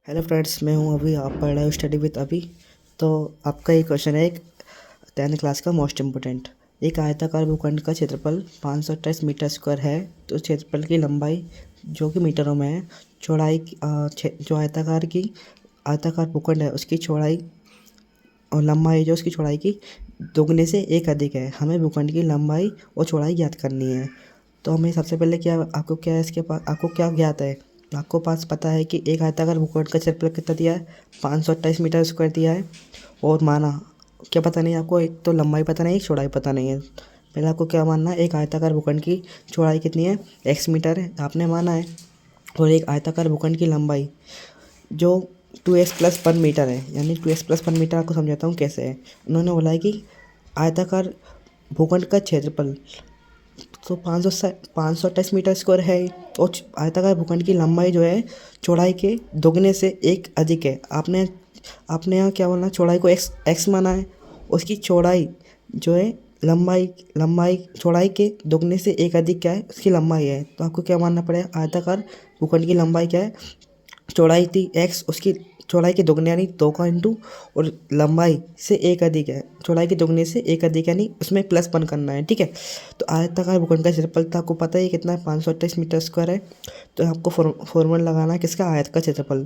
Hello friends, मैं हूं अभी। आप पढ़ रहे हो स्टडी विद अभी। तो आपका ये क्वेश्चन है एक 10th क्लास का मोस्ट इम्पोर्टेंट। एक आयताकार भूखंड का क्षेत्रफल 528 मीटर स्क्वायर है। तो क्षेत्रफल की लंबाई जो कि मीटरों में है, चौड़ाई जो आयताकार भूखंड है उसकी चौड़ाई और लंबाई जो उसकी चौड़ाई की दोगुने से एक अधिक है। हमें भूखंड की लंबाई और चौड़ाई ज्ञात करनी है। तो हमें सबसे पहले आपको क्या ज्ञात है। आपको पास पता है कि एक आयताकार भूखंड का क्षेत्रफल कितना दिया है, 528 मीटर स्क्वायर दिया है। और माना क्या पता नहीं आपको, एक तो लंबाई पता नहीं, एक चौड़ाई पता नहीं है। पहले आपको क्या मानना है, एक आयताकार भूखंड की चौड़ाई कितनी है, x मीटर है, आपने माना है। और एक आयताकार भूखंड की लंबाई जो 2x+1 मीटर है, यानी 2x+1 मीटर। आपको समझाता हूँ कैसे है। उन्होंने बोला है कि आयताकार भूखंड का क्षेत्रफल तो 528 मीटर स्क्वायर है। और आयताकार भूखंड की लंबाई जो है चौड़ाई के दोगुने से एक अधिक है। आपने आपने यहाँ क्या बोलना, चौड़ाई को एक्स माना है। उसकी चौड़ाई जो है लंबाई लंबाई चौड़ाई के दोगुने से एक अधिक क्या है, उसकी लंबाई है। तो आपको क्या मानना पड़ेगा, आयताकार भूखंड की लंबाई क्या है, चौड़ाई थी एक्स, उसकी चौड़ाई के दोगुने यानी 2 का इंटू, और लंबाई से एक अधिक है, चौड़ाई के दोगुने से एक अधिक यानी उसमें +1 करना है। ठीक है। तो आयताकार भूखंड का क्षेत्रफल तो आपको पता ही कितना है, 528 मीटर स्क्वायर है। तो आपको फॉर्मूला लगाना है किसका, आयत का क्षेत्रफल।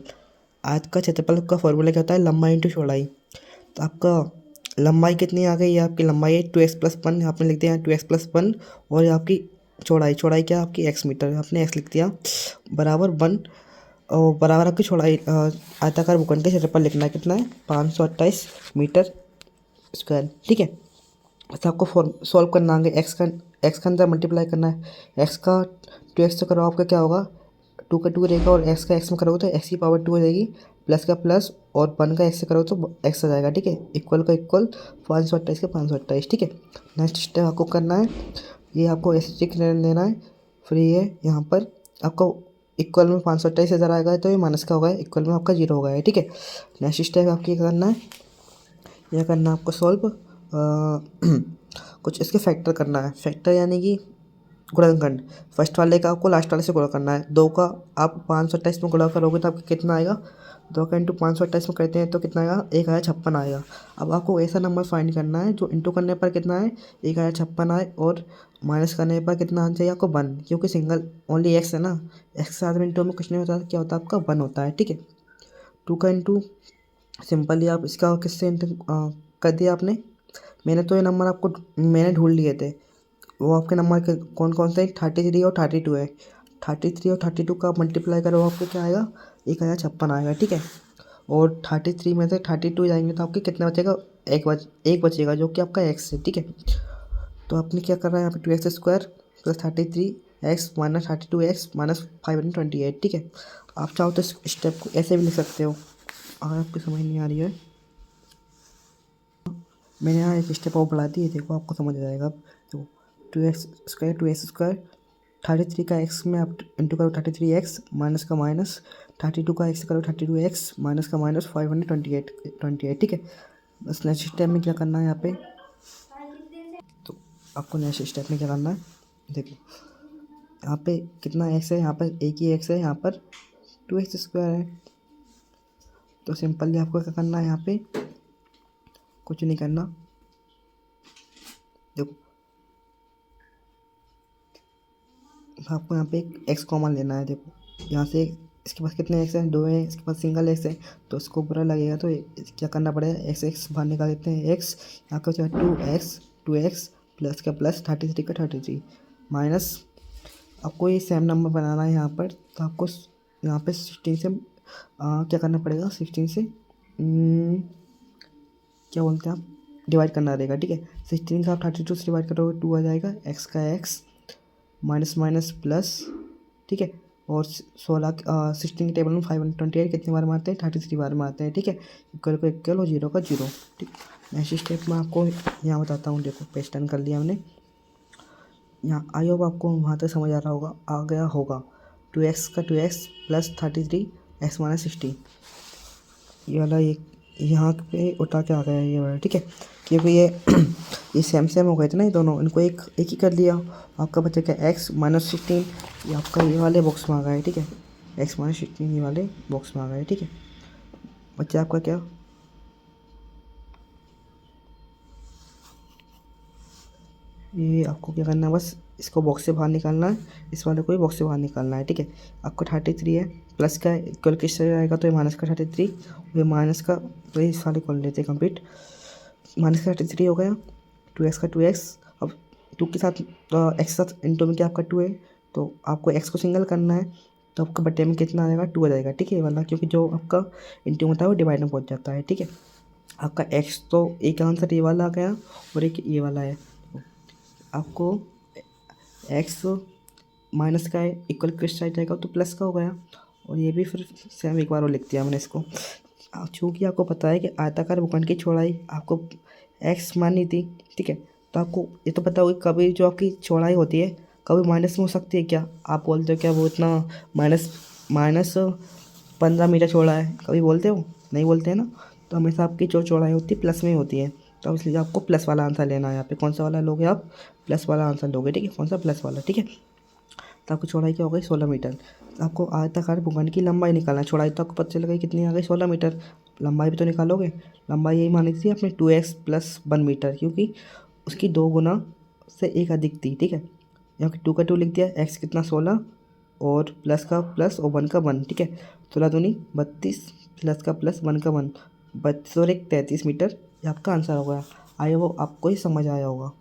आयत का क्षेत्रफल का फॉर्मूला क्या होता है, लंबाई इंटू चौड़ाई। तो आपका लंबाई कितनी आ गई, ये आपकी लंबाई है 2x+1, आपने लिख दिया 2x+1। और आपकी चौड़ाई चौड़ाई क्या आपकी x मीटर, आपने x लिख दिया बराबर 1। और बराबर आपकी चौड़ाई आयताकार भूखंड का क्षेत्रफल लिखना है, कितना है, 528 मीटर स्क्वायर। ठीक है। तो आपको सॉल्व करना आगे, एक्स का अंदर मल्टीप्लाई करना है। एक्स का 2x से करो, आपका क्या होगा, 2 का 2 रहेगा। और एक्स का एक्स में करोगे तो एक्स की पावर 2 हो जाएगी, प्लस का प्लस, और 1 का एक्स से करो तो एक्स आ जाएगा। ठीक है। इक्वल का इक्वल, 528 का 528। ठीक है। नेक्स्ट स्टेप आपको करना है, ये आपको ऐसे चिक लेना है, फ्री है। यहाँ पर आपको इक्वल में 528 इधर आएगा तो ये माइनस का होगा, इक्वल में आपका 0 होगा। ठीक है। नेक्स्ट स्टेप आपकी क्या करना है, यह करना है आपको सॉल्व कुछ इसके फैक्टर करना है। फैक्टर यानी कि गुणनखंड, फर्स्ट वाले का आपको लास्ट वाले से गुणा करना है। 2 का आप 528 में गुणा करोगे तो आपको कितना आएगा, 2 का इंटू 528 में करते हैं तो कितना आएगा, 1056 आएगा। अब आपको ऐसा नंबर फाइंड करना है जो इंटू करने पर कितना है, 1056 आए, और माइनस करने पर कितना आना चाहिए आपको 1, क्योंकि सिंगल ओनली एक्स है ना। एक्स के साथ इंटू में कुछ नहीं होता, क्या होता है आपका 1 होता है। ठीक है। 2 का इंटू सिंपली आप इसका किससे इंटू कर दिया आपने। मैंने तो ये नंबर आपको मैंने ढूंढ लिए थे, वो आपके नंबर के कौन कौन से 33 और 32 है। 33 और 32 का मल्टीप्लाई करो, आपको क्या आएगा, 1056 आएगा। ठीक है। और 33 में से 32 जाएंगे तो आपके कितना बचेगा, एक बचेगा जो कि आपका एक्स है। ठीक है। तो आपने क्या करना है, यहाँ पे 2x² plus 33x minus 32x minus 528। ठीक है। आप चाहो तो इस स्टेप को ऐसे भी लिख सकते हो, अगर आपको समझ नहीं आ रही है। मैंने यहाँ एक स्टेप और बढ़ा दी है, देखो आपको समझ आ जाएगा अब। तो 2x² 33 का x में आप इंटू करो 33x, माइनस का माइनस, 32 का x करो 32x, माइनस का माइनस, 528। ठीक है। बस नेक्स्ट स्टेप में क्या करना है यहाँ पे, तो आपको नेक्स्ट स्टेप में क्या करना है, देखो यहाँ पे कितना x है, यहाँ पर एक ही x है, यहाँ पर 2x² है। तो सिंपली आपको क्या करना है, यहाँ पे कुछ नहीं करना। देखो आपको यहाँ पे एक x कॉमन लेना है। देखो यहाँ से इसके पास कितने x हैं, 2 हैं, इसके पास सिंगल x है, तो इसको बुरा लगेगा तो क्या करना पड़ेगा, x बाहर निकाल देते हैं। x यहाँ का बचा 2x प्लस का प्लस 33 का 33 माइनस, आपको ये सेम नंबर बनाना है यहाँ पर। तो आपको यहाँ पे 16 से क्या करना पड़ेगा, 16 से क्या बोलते हैं आप, डिवाइड करना रहेगा। ठीक है। 16 का आप 32 से डिवाइड करोगे 2 आ जाएगा, x का x माइनस माइनस प्लस। ठीक है। और 16 के टेबल में 528 कितनी बार मारते हैं, 33 बार मारते हैं। ठीक है। इक्वल को इक्वल और 0 का 0। ठीक। नेक्स्ट स्टेप में आपको यहाँ बताता हूँ। देखो पेज टर्न कर लिया हमने यहाँ। आई होप आपको वहाँ तक समझ आ रहा होगा, आ गया होगा। 2x का 2x प्लस 33 x माइनस 16, ये वाला ये यहाँ पे उठा के आ गया ये वाला। ठीक है। क्योंकि ये सेम हो गए थे ना, ये दोनों, इनको एक ही कर लिया। आपका बचा क्या, x माइनस 16, ये आपका ये वाले बॉक्स में आ गया है। ठीक है। x माइनस 16 ये वाले बॉक्स में आ गया है। ठीक है। बच्चे आपका क्या, ये आपको क्या करना है, बस इसको बॉक्स से बाहर निकालना है, इस वाले को भी बॉक्स से बाहर निकालना है, ठीक है। आपको 33 है, प्लस का इक्वल किस तरह आएगा, तो ये माइनस का 33, ये माइनस का, तो इस वाले को लेते हैं कंप्लीट। माइनस का 33 हो गया, 2x का 2x, अब 2 के साथ एक्स के साथ इंटू में क्या आपका 2 है, तो आपको x को सिंगल करना है, तो आपका बट्टे में कितना आ जाएगा, 2 आ जाएगा, ठीक है, ये वाला, क्योंकि जो आपका इंटू होता है वो डिवाइड में पहुंच जाता है, ठीक है। आपका x तो एक आंसर ये वाला आ गया और एक ये वाला है। आपको x माइनस का है, इक्वल किस साइड जाएगा, तो प्लस का हो गया, और ये भी फिर सेम एक बार और लिख दिया मैंने इसको। चूँकि आपको पता है कि आयताकार भूखंड की चौड़ाई आपको x माननी थी, ठीक है, तो आपको ये तो पता होगा कभी जो आपकी चौड़ाई होती है कभी माइनस में हो सकती है क्या, आप बोलते हो क्या वो इतना माइनस माइनस 15 मीटर चौड़ा है, कभी बोलते हो, नहीं बोलते हैं ना। तो हमेशा आपकी जो चौड़ाई होती है प्लस में ही होती है, तो इसलिए आपको प्लस वाला आंसर लेना है यहाँ पे। कौन सा वाला लोगे आप, प्लस वाला आंसर लोगे, ठीक है, कौन सा, प्लस वाला, ठीक है। तो आपकी चौड़ाई क्या हो गई, 16 मीटर। आपको आयताकार भूखंड की लंबाई निकालना है, चौड़ाई तो आपको पता चल गई कितनी आ गई, 16 मीटर। लंबाई भी तो निकालोगे, लंबाई यही मानी थी आपने 2x + 1 मीटर, क्योंकि उसकी 2 गुना से एक अधिक थी, ठीक है। यहाँ 2 का 2 लिख दिया, x कितना 16, और प्लस का प्लस और 1 का 1, ठीक है। 16 दूनी 32, प्लस का प्लस 1 का 1, 32 और 1 33 मीटर, ये आपका आंसर हो गया। आया वो आपको ही समझ आया होगा।